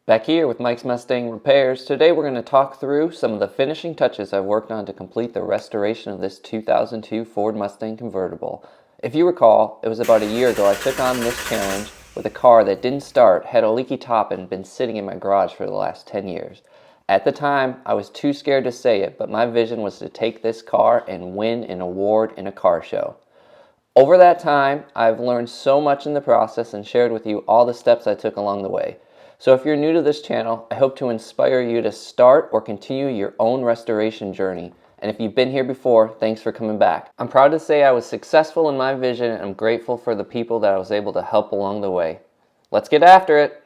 Back here with Mike's Mustang Repairs. Today we're going to talk through some of the finishing touches I've worked on to complete the restoration of this 2002 Ford Mustang Convertible. If you recall, it was about a year ago I took on this challenge with a car that didn't start, had a leaky top, and been sitting in my garage for the last 10 years. At the time, I was too scared to say it, but my vision was to take this car and win an award in a car show. Over that time, I've learned so much in the process and shared with you all the steps I took along the way. So if you're new to this channel, I hope to inspire you to start or continue your own restoration journey. And if you've been here before, thanks for coming back. I'm proud to say I was successful in my vision, and I'm grateful for the people that I was able to help along the way. Let's get after it!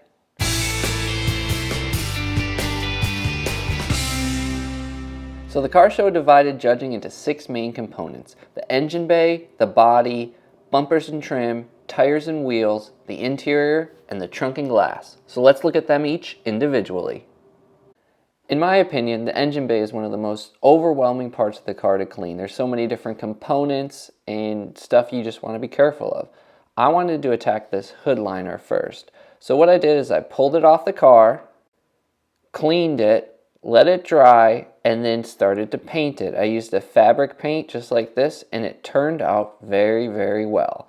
So the car show divided judging into 6 main components: the engine bay, the body, bumpers and trim, tires and wheels, the interior, and the trunk and glass. So let's look at them each individually. In my opinion, the engine bay is one of the most overwhelming parts of the car to clean. There's so many different components and stuff you just want to be careful of. I wanted to attack this hood liner first. So what I did is I pulled it off the car, cleaned it, let it dry, and then started to paint it. I used a fabric paint just like this, and it turned out very, very well.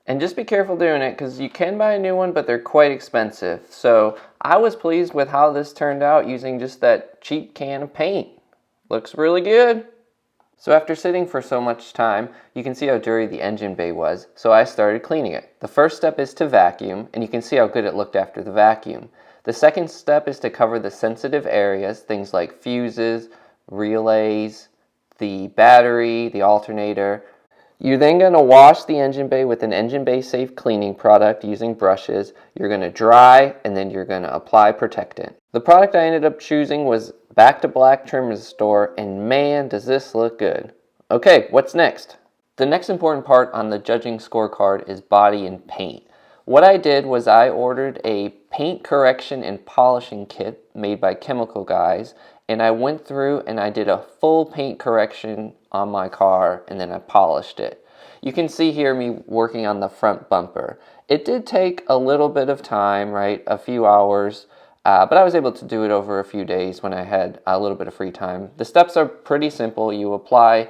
And just be careful doing it because you can buy a new one, but they're quite expensive. So I was pleased with how this turned out using just that cheap can of paint. Looks really good. So after sitting for so much time, you can see how dirty the engine bay was, so I started cleaning it. The first step is to vacuum, and you can see how good it looked after the vacuum. The second step is to cover the sensitive areas, things like fuses, relays, the battery, the alternator. You're then going to wash the engine bay with an engine bay safe cleaning product using brushes. You're going to dry, and then you're going to apply protectant. The product I ended up choosing was Back to Black Trim Restore, and man, does this look good. Okay, what's next? The next important part on the judging scorecard is body and paint. What I did was I ordered a paint correction and polishing kit made by Chemical Guys, and I went through and I did a full paint correction on my car, and then I polished it. You can see here me working on the front bumper. It did take a little bit of time, right? A few hours, but I was able to do it over a few days when I had a little bit of free time. The steps are pretty simple. You apply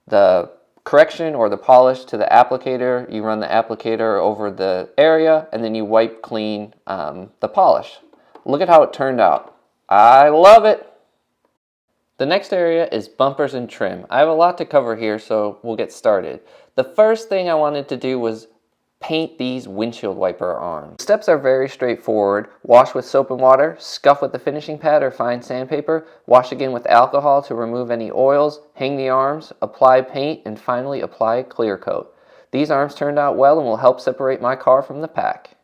the correction or the polish to the applicator, you run the applicator over the area, and then you wipe clean the polish. Look at how it turned out. I love it! The next area is bumpers and trim. I have a lot to cover here, so we'll get started. The first thing I wanted to do was paint these windshield wiper arms. The steps are very straightforward. Wash with soap and water, scuff with a finishing pad or fine sandpaper, wash again with alcohol to remove any oils, hang the arms, apply paint, and finally apply clear coat. These arms turned out well and will help separate my car from the pack.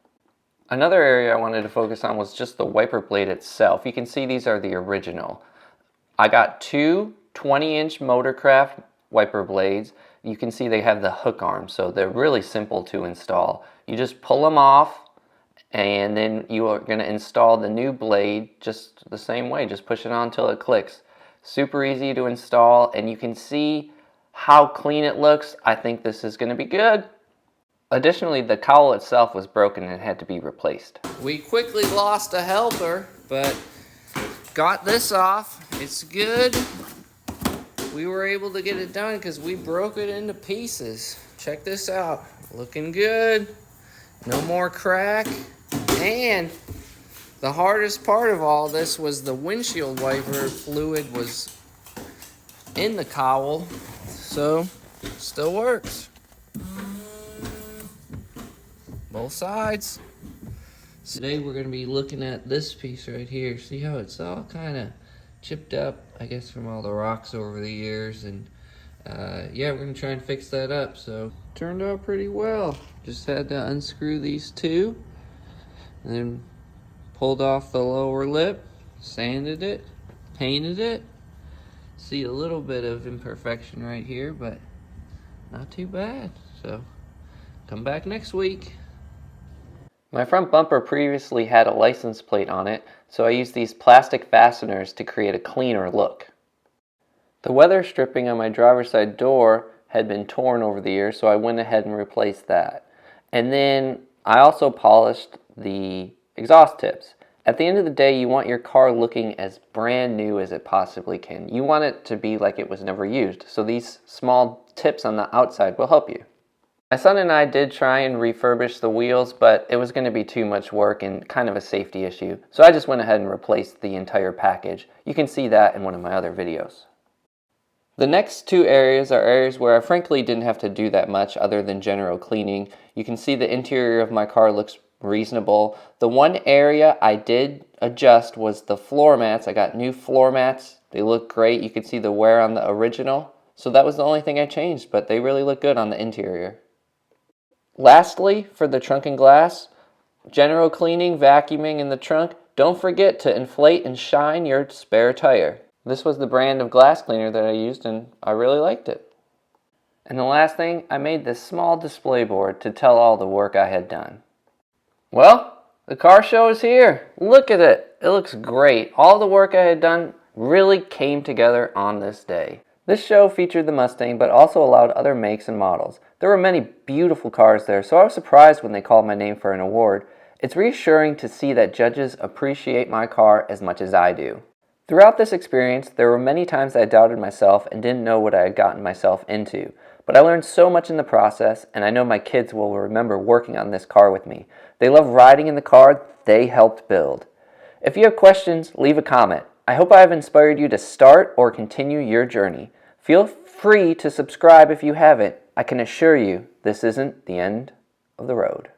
Another area I wanted to focus on was just the wiper blade itself. You can see these are the original. I got 2 20-inch Motorcraft wiper blades. You can see they have the hook arms, so they're really simple to install. You just pull them off, and then you are going to install the new blade just the same way. Just push it on until it clicks. Super easy to install, and you can see how clean it looks. I think this is going to be good. Additionally, the cowl itself was broken and had to be replaced. We quickly lost a helper, but got this off. It's good. We were able to get it done because we broke it into pieces. Check this out. Looking good. No more crack. And the hardest part of all this was the windshield wiper fluid was in the cowl. So, still works. Both sides. Today we're going to be looking at this piece right here. See how it's all kind of chipped up, I guess, from all the rocks over the years. And yeah, we're going to try and fix that up. So, turned out pretty well. Just had to unscrew these 2. And then pulled off the lower lip. Sanded it. Painted it. See a little bit of imperfection right here, but not too bad. So, come back next week. My front bumper previously had a license plate on it, so I used these plastic fasteners to create a cleaner look. The weather stripping on my driver's side door had been torn over the years, so I went ahead and replaced that. And then I also polished the exhaust tips. At the end of the day, you want your car looking as brand new as it possibly can. You want it to be like it was never used, so these small tips on the outside will help you. My son and I did try and refurbish the wheels, but it was going to be too much work and kind of a safety issue, so I just went ahead and replaced the entire package. You can see that in one of my other videos. The next two areas are areas where I frankly didn't have to do that much other than general cleaning. You can see the interior of my car looks reasonable. The one area I did adjust was the floor mats. I got new floor mats. They look great. You can see the wear on the original. So that was the only thing I changed, but they really look good on the interior. Lastly, for the trunk and glass, general cleaning, vacuuming in the trunk. Don't forget to inflate and shine your spare tire. This was the brand of glass cleaner that I used and I really liked it. And the last thing, I made this small display board to tell all the work I had done. Well, the car show is here. Look at it. It looks great. All the work I had done really came together on this day. This show featured the Mustang, but also allowed other makes and models. There were many beautiful cars there, so I was surprised when they called my name for an award. It's reassuring to see that judges appreciate my car as much as I do. Throughout this experience, there were many times I doubted myself and didn't know what I had gotten myself into. But I learned so much in the process, and I know my kids will remember working on this car with me. They love riding in the car they helped build. If you have questions, leave a comment. I hope I have inspired you to start or continue your journey. Feel free to subscribe if you haven't. I can assure you this isn't the end of the road.